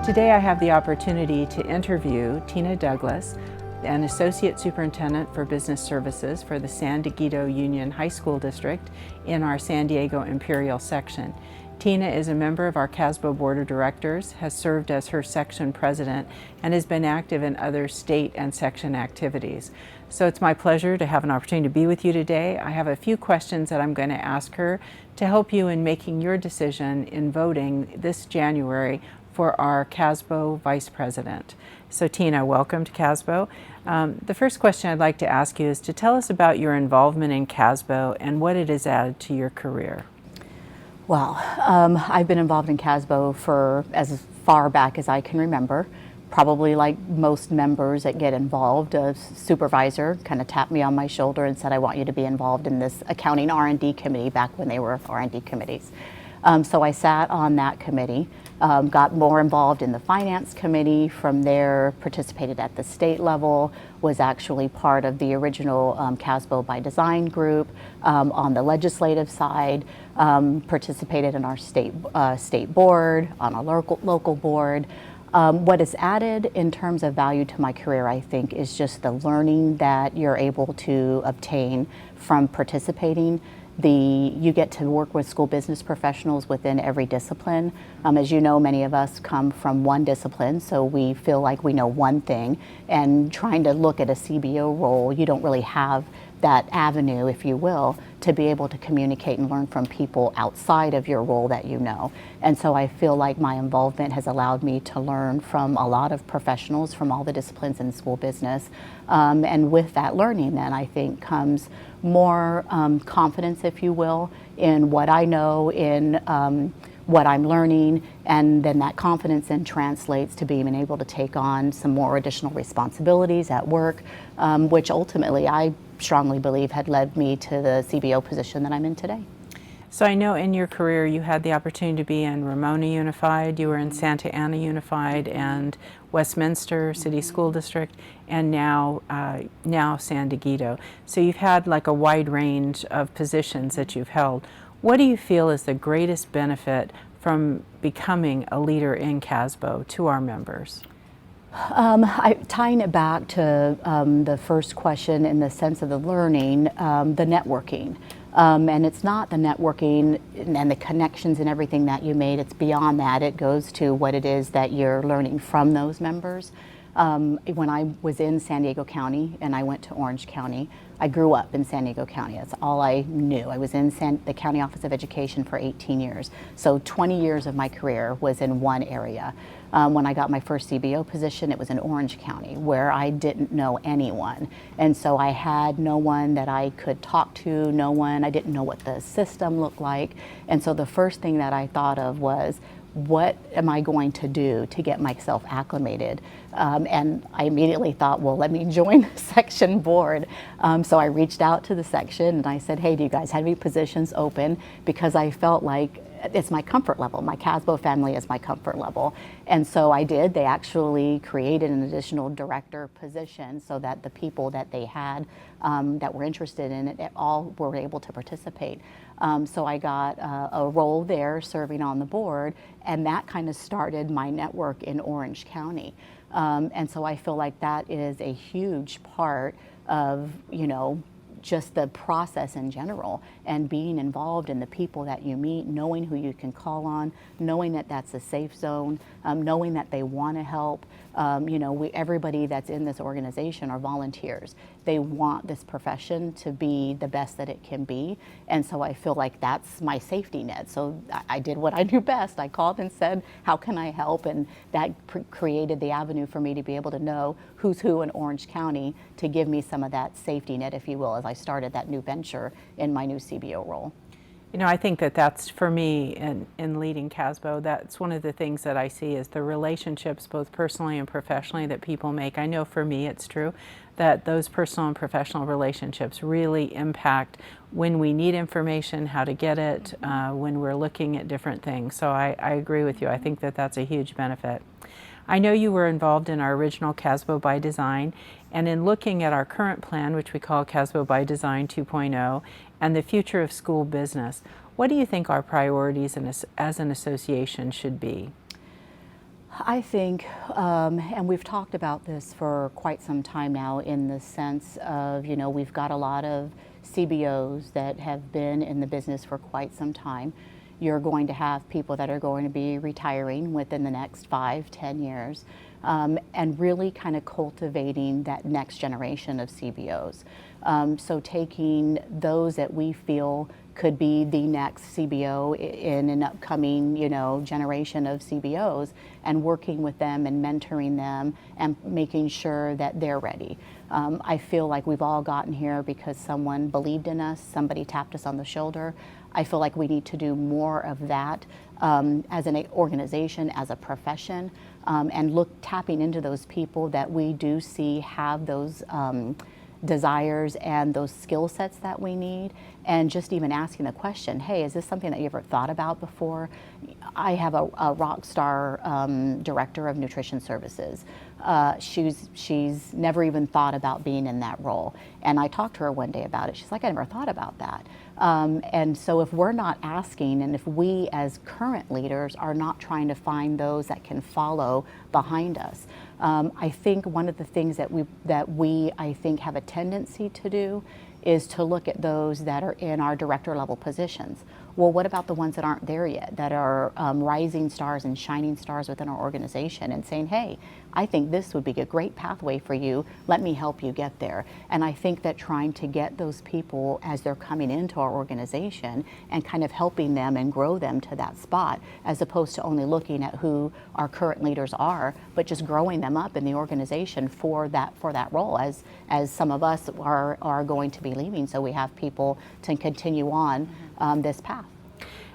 Today I have the opportunity to interview Tina Douglas, an Associate Superintendent for Business Services for the San Diego Union High School District in our San Diego Imperial section. Tina is a member of our CASBO Board of Directors, has served as her section president, and has been active in other state and section activities. So it's my pleasure to have an opportunity to be with you today. I have a few questions that I'm going to ask her to help you in making your decision in voting this January for our CASBO Vice President. So Tina, welcome to CASBO. The first question I'd like to ask you is to tell us about your involvement in CASBO and what it has added to your career. Well, I've been involved in CASBO for as far back as I can remember. Probably like most members that get involved, a supervisor kind of tapped me on my shoulder and said, I want you to be involved in this accounting R&D committee back when they were R&D committees. So I sat on that committee, got more involved in the finance committee. From there, participated at the state level, was actually part of the original CASBO by Design group. On the legislative side, participated in our state board, on a local board. What is added in terms of value to my career, I think, is just the learning that you're able to obtain from participating. You get to work with school business professionals within every discipline. As you know, many of us come from one discipline, so we feel like we know one thing. And trying to look at a CBO role, you don't really have that avenue, if you will, to be able to communicate and learn from people outside of your role that you know. And so I feel like my involvement has allowed me to learn from a lot of professionals from all the disciplines in school business. And with that learning then, I think, comes more confidence, if you will, in what I know, in what I'm learning, and then that confidence then translates to being able to take on some more additional responsibilities at work, which ultimately I strongly believe had led me to the CBO position that I'm in today. So I know in your career you had the opportunity to be in Ramona Unified, you were in Santa Ana Unified and Westminster City School District, and now San Diego. So you've had like a wide range of positions that you've held. What do you feel is the greatest benefit from becoming a leader in CASBO to our members? Tying it back to the first question in the sense of the learning, the networking. And it's not the networking and the connections and everything that you made, it's beyond that. It goes to what it is that you're learning from those members. When I was in San Diego County and I went to Orange County, I grew up in San Diego County. That's all I knew. I was in the County Office of Education for 18 years. So 20 years of my career was in one area. When I got my first CBO position, it was in Orange County, where I didn't know anyone. And so I had no one that I could talk to, I didn't know what the system looked like. And so the first thing that I thought of was, what am I going to do to get myself acclimated? And I immediately thought, well, let me join the section board. So I reached out to the section and I said, hey, do you guys have any positions open? Because I felt like it's my comfort level. My CASBO family is my comfort level. And so I did. They actually created an additional director position so that the people that they had that were interested in it all were able to participate. So I got a role there serving on the board, and that kind of started my network in Orange County. And so I feel like that is a huge part of, just the process in general, and being involved in the people that you meet, knowing who you can call on, knowing that that's a safe zone, knowing that they want to help. Everybody that's in this organization are volunteers. They want this profession to be the best that it can be, and so I feel like that's my safety net. So I did what I do best. I called and said, how can I help? And that created the avenue for me to be able to know who's who in Orange County to give me some of that safety net, if you will, as I started that new venture in my new CBO role. I think that's for me in leading CASBO, that's one of the things that I see is the relationships both personally and professionally that people make. I know for me it's true that those personal and professional relationships really impact when we need information, how to get it, when we're looking at different things. So I agree with you. I think that's a huge benefit. I know you were involved in our original CASBO by Design, and in looking at our current plan, which we call CASBO by Design 2.0, and the future of school business, what do you think our priorities as an association should be? I think, and we've talked about this for quite some time now, in the sense of, we've got a lot of CBOs that have been in the business for quite some time. You're going to have people that are going to be retiring within the next 5-10 years, and really kind of cultivating that next generation of CBOs. So taking those that we feel could be the next CBO in an upcoming, generation of CBOs, and working with them and mentoring them and making sure that they're ready. I feel like we've all gotten here because someone believed in us, somebody tapped us on the shoulder. I feel like we need to do more of that as an organization, as a profession, and tapping into those people that we do see have those desires and those skill sets that we need, and just even asking the question, hey, is this something that you ever thought about before? I have a rock star director of nutrition services. She's never even thought about being in that role. And I talked to her one day about it. She's like, I never thought about that. And so if we're not asking, and if we as current leaders are not trying to find those that can follow behind us, I think one of the things that we I think have a tendency to do is to look at those that are in our director level positions. Well, what about the ones that aren't there yet, that are rising stars and shining stars within our organization, and saying, hey, I think this would be a great pathway for you. Let me help you get there. And I think that trying to get those people as they're coming into our organization and kind of helping them and grow them to that spot, as opposed to only looking at who our current leaders are, but just growing them up in the organization for that role, as some of us are going to be leaving, so we have people to continue on this path.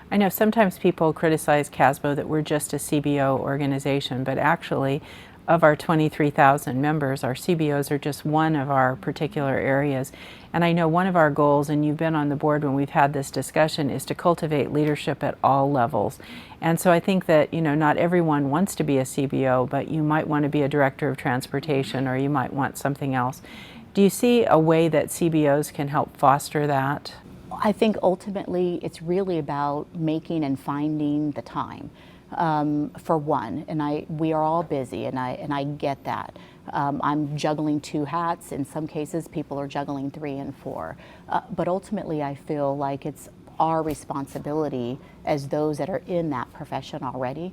I know sometimes people criticize CASBO that we're just a CBO organization, but actually of our 23,000 members, our CBOs are just one of our particular areas. And I know one of our goals, and you've been on the board when we've had this discussion, is to cultivate leadership at all levels. And so I think that, not everyone wants to be a CBO, but you might want to be a director of transportation, or you might want something else. Do you see a way that CBOs can help foster that? I think ultimately it's really about making and finding the time. For one, and we are all busy, and I get that. I'm juggling 2 hats. In some cases, people are juggling 3 and 4. But ultimately, I feel like it's our responsibility as those that are in that profession already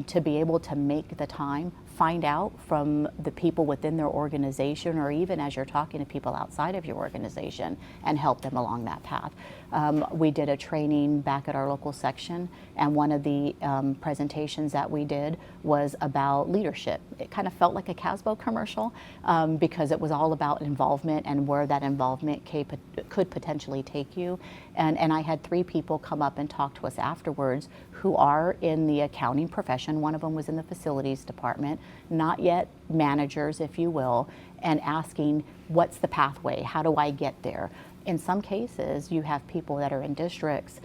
to be able to make the time, find out from the people within their organization, or even as you're talking to people outside of your organization, and help them along that path. We did a training back at our local section, and one of the presentations that we did was about leadership. It kind of felt like a CASBO commercial because it was all about involvement and where that involvement could potentially take you. And I had 3 people come up and talk to us afterwards who are in the accounting profession. One of them was in the facilities department, not yet managers, if you will, and asking, what's the pathway? How do I get there? In some cases, you have people that are in districts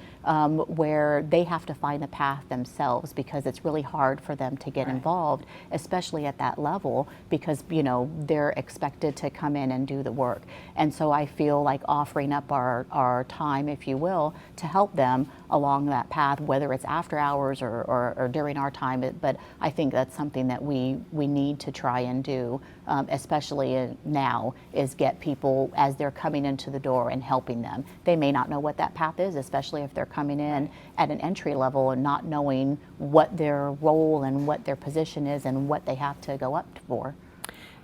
where they have to find the path themselves, because it's really hard for them to get involved, especially at that level, because they're expected to come in and do the work. And so I feel like offering up our time, if you will, to help them along that path, whether it's after hours or during our time. But I think that's something that we need to try and do, especially now, is get people as they're coming into the door and helping them. They may not know what that path is, especially if they're coming in at an entry level and not knowing what their role and what their position is and what they have to go up for.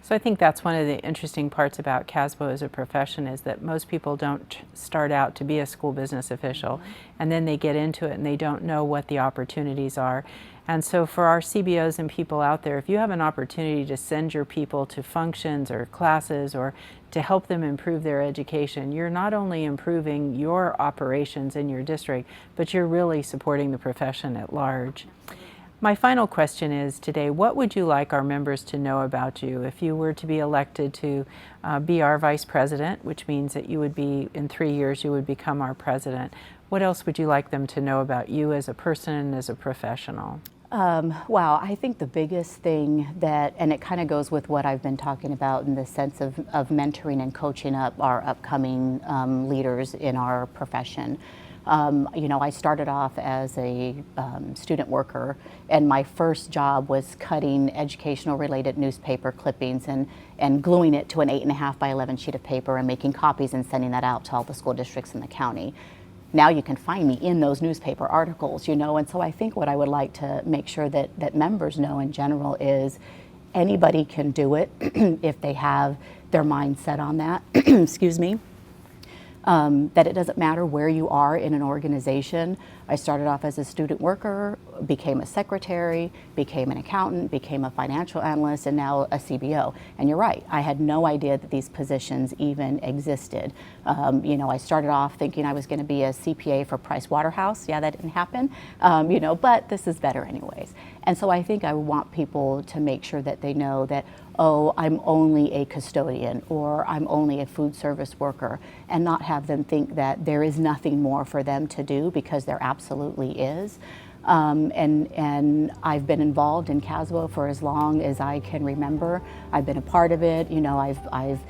So I think that's one of the interesting parts about CASBO as a profession, is that most people don't start out to be a school business official, and then they get into it and they don't know what the opportunities are. And so for our CBOs and people out there, if you have an opportunity to send your people to functions or classes or to help them improve their education, you're not only improving your operations in your district, but you're really supporting the profession at large. My final question is today, what would you like our members to know about you if you were to be elected to be our Vice President, which means that you would be, in 3 years, you would become our President? What else would you like them to know about you as a person and as a professional? Wow, I think the biggest thing that, and it kind of goes with what I've been talking about in the sense of mentoring and coaching up our upcoming leaders in our profession. You know, I started off as a student worker, and my first job was cutting educational related newspaper clippings and gluing it to an 8.5 by 11 sheet of paper and making copies and sending that out to all the school districts in the county. Now you can find me in those newspaper articles, you know, and so I think what I would like to make sure that members know in general is anybody can do it if they have their mind set on that, excuse me. That it doesn't matter where you are in an organization. I started off as a student worker, became a secretary, became an accountant, became a financial analyst, and now a CBO. And you're right, I had no idea that these positions even existed. You know, I started off thinking I was going to be a CPA for Price Waterhouse. Yeah, that didn't happen, you know, but this is better anyways. And so I think I want people to make sure that they know that, oh, I'm only a custodian or I'm only a food service worker, and not have them think that there is nothing more for them to do, because there absolutely is. And I've been involved in CASBO for as long as I can remember. I've been a part of it. You know, I've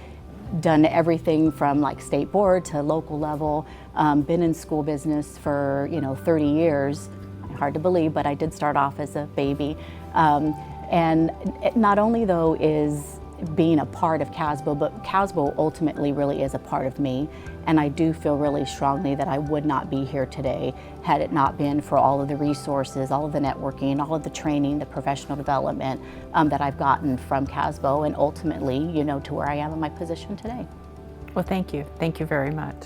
done everything from like state board to local level, been in school business for, you know, 30 years. Hard to believe, but I did start off as a baby. And not only though is being a part of CASBO, but CASBO ultimately really is a part of me. And I do feel really strongly that I would not be here today had it not been for all of the resources, all of the networking, all of the training, the professional development that I've gotten from CASBO, and ultimately, you know, to where I am in my position today. Well, thank you. Thank you very much.